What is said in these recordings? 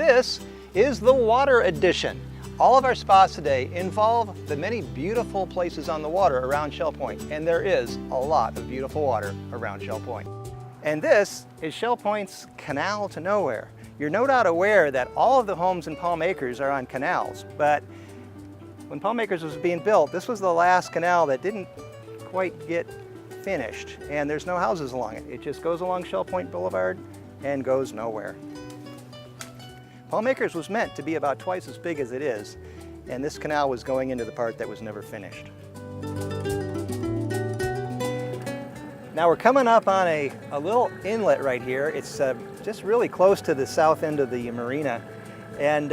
this is the water edition. All of our spots today involve the many beautiful places on the water around Shell Point, and there is a lot of beautiful water around Shell Point. And this is Shell Point's Canal to Nowhere. You're no doubt aware that all of the homes in Palm Acres are on canals, but when Palm Acres was being built, this was the last canal that didn't quite get finished, and there's no houses along it. It just goes along Shell Point Boulevard and goes nowhere. Palm Acres was meant to be about twice as big as it is, and this canal was going into the part that was never finished. Now we're coming up on a little inlet right here. It's just really close to the south end of the marina, and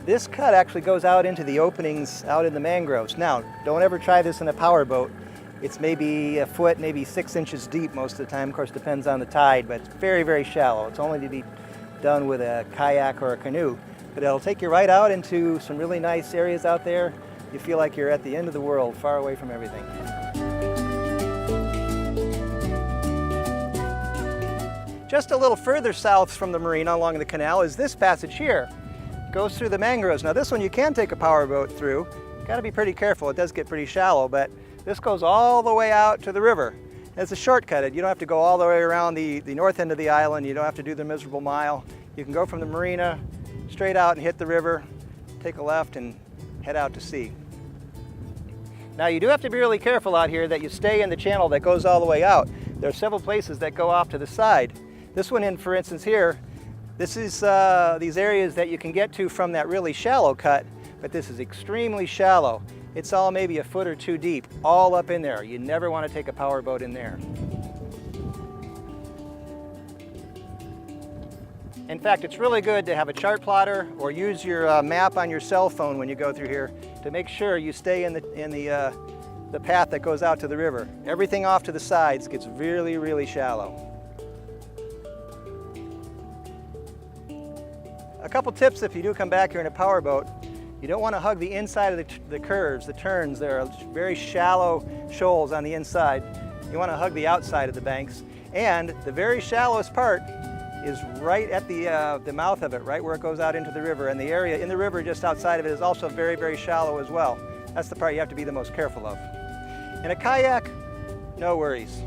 this cut actually goes out into the openings out in the mangroves. Now, don't ever try this in a power boat. It's maybe a foot, maybe 6 inches deep most of the time. Of course, depends on the tide, but it's very, very shallow. It's only to be done with a kayak or a canoe, but it'll take you right out into some really nice areas out there. You feel like you're at the end of the world, far away from everything. Just a little further south from the marina along the canal is this passage here. It goes through the mangroves. Now this one you can take a power boat through. Got to be pretty careful. It does get pretty shallow, but this goes all the way out to the river. It's a shortcut. You don't have to go all the way around the north end of the island. You don't have to do the miserable mile. You can go from the marina straight out and hit the river, take a left and head out to sea. Now you do have to be really careful out here that you stay in the channel that goes all the way out. There are several places that go off to the side. This one in, for instance, here, this is these areas that you can get to from that really shallow cut, but this is extremely shallow. It's all maybe a foot or two deep, all up in there. You never want to take a power boat in there. In fact, it's really good to have a chart plotter or use your map on your cell phone when you go through here to make sure you stay in the path that goes out to the river. Everything off to the sides gets really, really shallow. A couple tips if you do come back here in a power boat. You don't want to hug the inside of the curves, the turns. There are very shallow shoals on the inside. You want to hug the outside of the banks. And the very shallowest part is right at the mouth of it, right where it goes out into the river. And the area in the river just outside of it is also very, very shallow as well. That's the part you have to be the most careful of. In a kayak, no worries.